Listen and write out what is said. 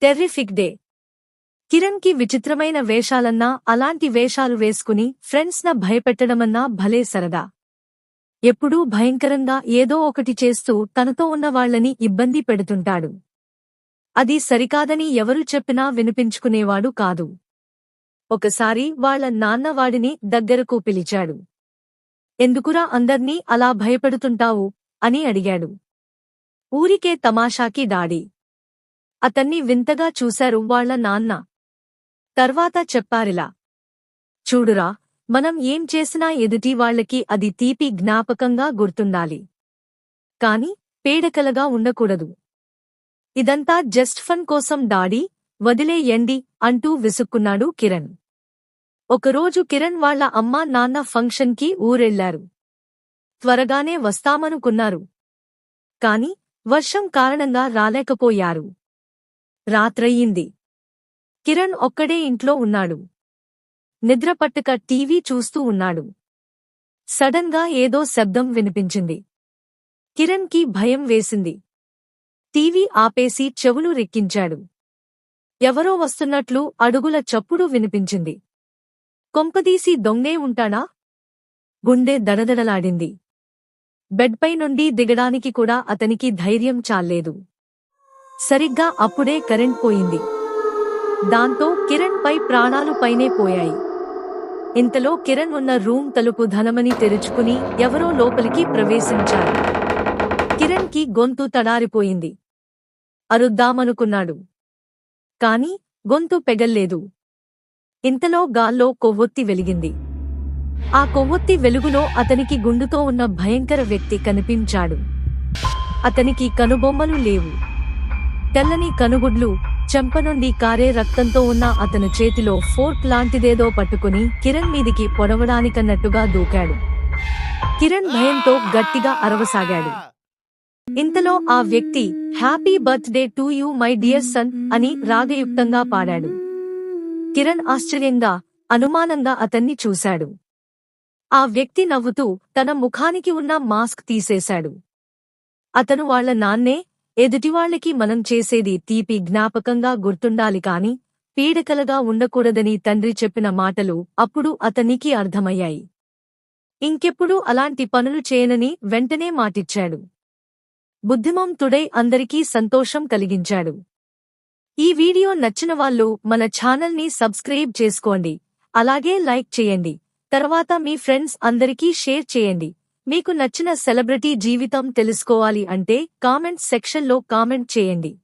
Terrific day. Kiran కి విచిత్రమైన వేషాలన్నా, అలాంటి వేషాలు వేసుకుని ఫ్రెండ్స్ న భయపెట్టడమన్నా భలే సరదా. ఎప్పుడూ భయంకరంగా ఏదో ఒకటి చేస్తూ తనతో ఉన్న వాళ్లని ఇబ్బంది పెడుతుంటాడు. అది సరికాదని ఎవరు చెప్పినా వినిపించుకునేవాడు కాదు. ఒకసారి వాళ్ల నాన్న వాడిని దగ్గరకు పిలిచాడు. ఎందుకురా అందర్నీ అలా భయపెడుతుంటావు అని అడిగాడు. ఊరికే తమాషాకి డాడీ. అతన్ని వింతగా చూశారు వాళ్ల నాన్న. తర్వాత చెప్పారిలా, చూడురా, మనం ఏం చేసినా ఎదుటి వాళ్లకి అది తీపి జ్ఞాపకంగా గుర్తుండాలి. కాని పేడకలగా ఉండకూడదు. ఇదంతా జస్ట్ ఫన్ కోసం డాడీ, వదిలేయండి అంటూ విసుక్కున్నాడు కిరణ్. ఒకరోజు కిరణ్ వాళ్ల అమ్మా నాన్న ఫంక్షన్ కి ఊరెళ్లారు. త్వరగానే వస్తామనుకున్నారు. కాని వర్షం కారణంగా రాలేకపోయారు. రాత్రయ్యింది. కిరణ్ ఒక్కడే ఇంట్లో ఉన్నాడు. నిద్రపట్టక టీవీ చూస్తూ ఉన్నాడు. సడన్ గా ఏదో శబ్దం వినిపించింది. కిరణ్ కి భయం వేసింది. టీవీ ఆపేసి చెవులు రెక్కించాడు. ఎవరో వస్తున్నట్లు అడుగుల చప్పుడు వినిపించింది. కొంపదీసి దొంగే ఉంటాడా? గుండె దడదడలాడింది. బెడ్పై నుండి దిగడానికి కూడా అతనికి ధైర్యం చాల్లేదు. సరిగ్గా అప్పుడే కరెంట్ పోయింది. దాంతో కిరణ్ పై ప్రాణాలు పైనే పోయాయి. ఇంతలో కిరణ్ ఉన్న రూమ్ తలుపు ధనమని తెరుచుకుని ఎవరో లోపలికి ప్రవేశించారు. కిరణ్ కి గొంతు తడారిపోయింది. అరుద్దామనుకున్నాడు. కాని గొంతు పెగల్లేదు. ఇంతలో గాల్లో కొవ్వొత్తి వెలిగింది. ఆ కొవ్వొత్తి వెలుగులో అతనికి గుండుతో ఉన్న భయంకర వ్యక్తి కనిపించాడు. అతనికి కనుబొమ్మలు లేవు. తెల్లని కనుగుడ్లు, చెంప నుండి కారే రక్తంతో ఉన్న అతని చేతిలో ఫోర్క్ లాంటిదేదో పట్టుకుని కిరణ్ మీదికి పొడవడానికన్నట్టుగా దూకాడు. కిరణ్ భయంతో గట్టిగా అరవసాగాడు. ఇంతలో ఆ వ్యక్తి happy birth day to you my dear son అని రాగయుక్తంగా పాడాడు. కిరణ్ ఆశ్చర్యంగా, అనుమానంగా అతన్ని చూశాడు. ఆ వ్యక్తి నవ్వుతూ తన ముఖానికి ఉన్న మాస్క్ తీసేశాడు. అతను వాళ్ల నాన్నే. ఎదుటివాళ్లకి మనం చేసేది తీపి జ్ఞాపకంగా గుర్తుండాలి కాని పీడకలగా ఉండకూడదని తండ్రి చెప్పిన మాటలు అప్పుడు అతనికి అర్థమయ్యాయి. ఇంకెప్పుడూ అలాంటి పనులు చేయనని వెంటనే మాటిచ్చాడు. బుద్ధిమంతుడై అందరికీ సంతోషం కలిగించాడు. ఈ వీడియో నచ్చిన వాళ్ళు మన ఛానల్ ని సబ్స్క్రైబ్ చేసుకోండి. అలాగే లైక్ చేయండి. తర్వాత మీ ఫ్రెండ్స్ అందరికీ షేర్ చేయండి. మీకు నచ్చిన సెలబ్రిటీ జీవితం తెలుసుకోవాలి అంటే కామెంట్ సెక్షన్లో కామెంట్ చేయండి.